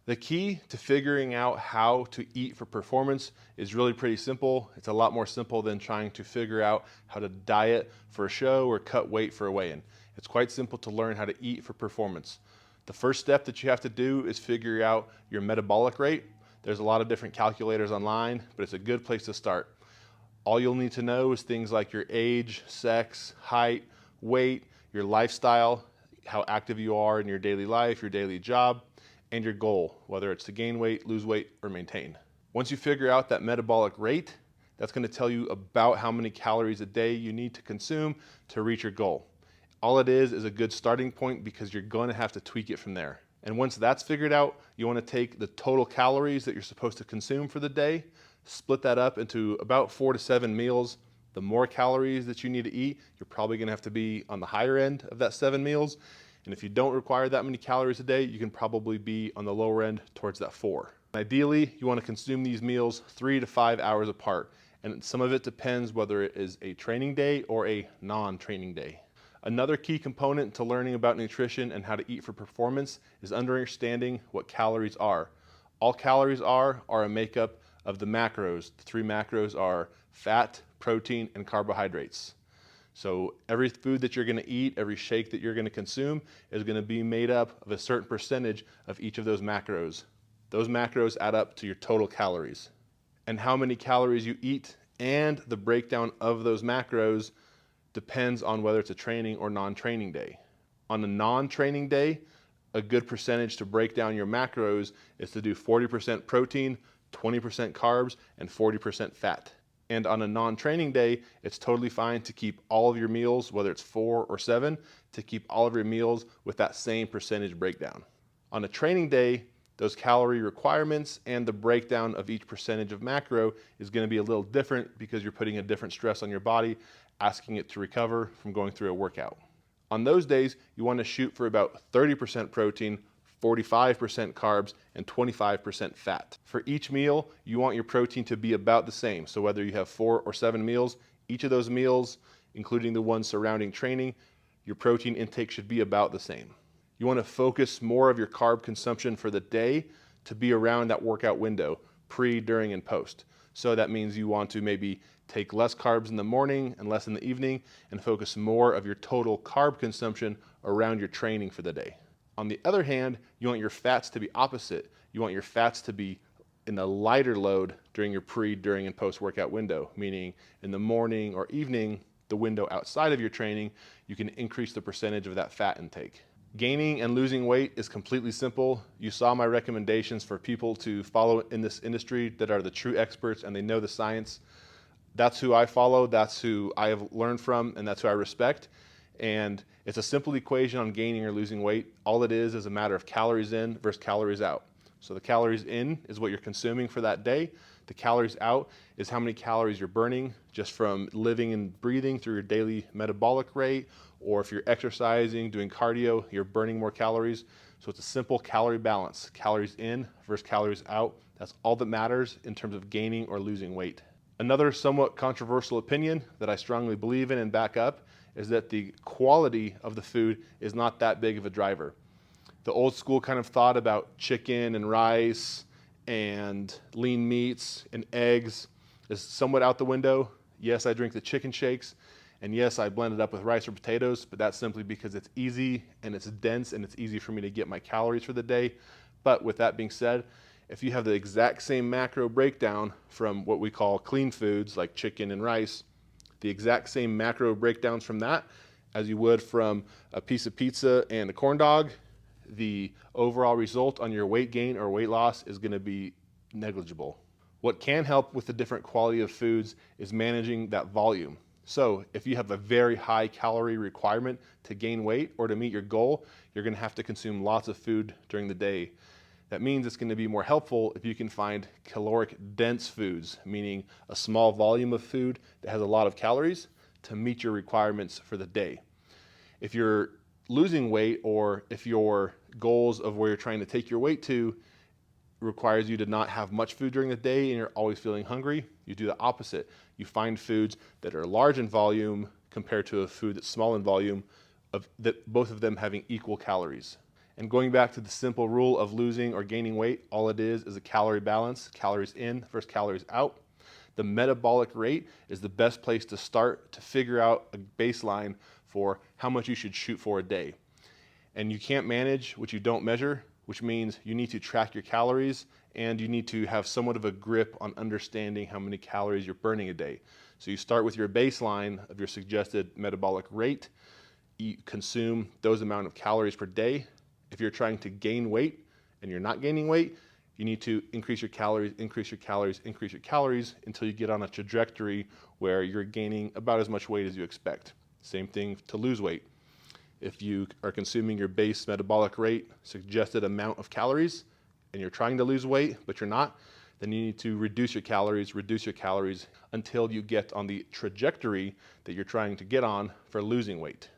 The key to figuring out how to eat for performance is really pretty simple. It's a lot more simple than trying to figure out how to diet for a show or cut weight for a weigh-in. It's quite simple to learn how to eat for performance. The first step that you have to do is figure out your metabolic rate. There's a lot of different calculators online, but it's a good place to start. All you'll need to know is things like your age, sex, height, weight, your lifestyle, how active you are in your daily life, your daily job, and your goal, whether it's to gain weight, lose weight, or maintain. Once you figure out that metabolic rate, that's going to tell you about how many calories a day you need to consume to reach your goal. All it is a good starting point because you're going to have to tweak it from there. And once that's figured out, you want to take the total calories that you're supposed to consume for the day, split that up into about 4 to 7 meals. The more calories that you need to eat, you're probably going to have to be on the higher end of that 7 meals. And if you don't require that many calories a day, you can probably be on the lower end towards that 4. Ideally, you want to consume these meals 3 to 5 hours apart. And some of it depends whether it is a training day or a non-training day. Another key component to learning about nutrition and how to eat for performance is understanding what calories are. All calories are a makeup of the macros. The 3 macros are fat, protein, and carbohydrates. So every food that you're going to eat, every shake that you're going to consume is going to be made up of a certain percentage of each of those macros. Those macros add up to your total calories. And how many calories you eat and the breakdown of those macros depends on whether it's a training or non-training day. On a non-training day, a good percentage to break down your macros is to do 40% protein, 20% carbs, and 40% fat. And on a non-training day, it's totally fine to keep all of your meals, whether it's 4 or 7, to keep all of your meals with that same percentage breakdown. On a training day, those calorie requirements and the breakdown of each percentage of macro is going to be a little different because you're putting a different stress on your body, asking it to recover from going through a workout. On those days, you want to shoot for about 30% protein, 45% carbs, and 25% fat. For each meal, you want your protein to be about the same. So whether you have 4 or 7 meals, each of those meals, including the ones surrounding training, your protein intake should be about the same. You want to focus more of your carb consumption for the day to be around that workout window, pre, during, and post. So that means you want to maybe take less carbs in the morning and less in the evening and focus more of your total carb consumption around your training for the day. On the other hand, you want your fats to be opposite. You want your fats to be in a lighter load during your pre, during, and post-workout window, meaning in the morning or evening, the window outside of your training, you can increase the percentage of that fat intake. Gaining and losing weight is completely simple. You saw my recommendations for people to follow in this industry that are the true experts and they know the science. That's who I follow, that's who I have learned from, and that's who I respect. And it's a simple equation on gaining or losing weight. All it is a matter of calories in versus calories out. So the calories in is what you're consuming for that day. The calories out is how many calories you're burning just from living and breathing through your daily metabolic rate, or if you're exercising, doing cardio, you're burning more calories. So it's a simple calorie balance. Calories in versus calories out. That's all that matters in terms of gaining or losing weight. Another somewhat controversial opinion that I strongly believe in and back up is that the quality of the food is not that big of a driver. The old school kind of thought about chicken and rice and lean meats and eggs is somewhat out the window. Yes, I drink the chicken shakes, and yes, I blend it up with rice or potatoes, but that's simply because it's easy and it's dense and it's easy for me to get my calories for the day. But with that being said, if you have the exact same macro breakdown from what we call clean foods like chicken and rice, the exact same macro breakdowns from that as you would from a piece of pizza and a corn dog, the overall result on your weight gain or weight loss is going to be negligible. What can help with the different quality of foods is managing that volume. So if you have a very high calorie requirement to gain weight or to meet your goal, you're going to have to consume lots of food during the day. That means it's going to be more helpful if you can find caloric dense foods, meaning a small volume of food that has a lot of calories to meet your requirements for the day. If you're losing weight or if your goals of where you're trying to take your weight to requires you to not have much food during the day and you're always feeling hungry, you do the opposite. You find foods that are large in volume compared to a food that's small in volume, that both of them having equal calories. And going back to the simple rule of losing or gaining weight, all it is a calorie balance, calories in versus calories out. The metabolic rate is the best place to start to figure out a baseline for how much you should shoot for a day. And you can't manage what you don't measure, which means you need to track your calories and you need to have somewhat of a grip on understanding how many calories you're burning a day. So you start with your baseline of your suggested metabolic rate, consume those amount of calories per day. If you're trying to gain weight and you're not gaining weight, you need to increase your calories, increase your calories, increase your calories until you get on a trajectory where you're gaining about as much weight as you expect. Same thing to lose weight. If you are consuming your base metabolic rate, suggested amount of calories, and you're trying to lose weight, but you're not, then you need to reduce your calories until you get on the trajectory that you're trying to get on for losing weight.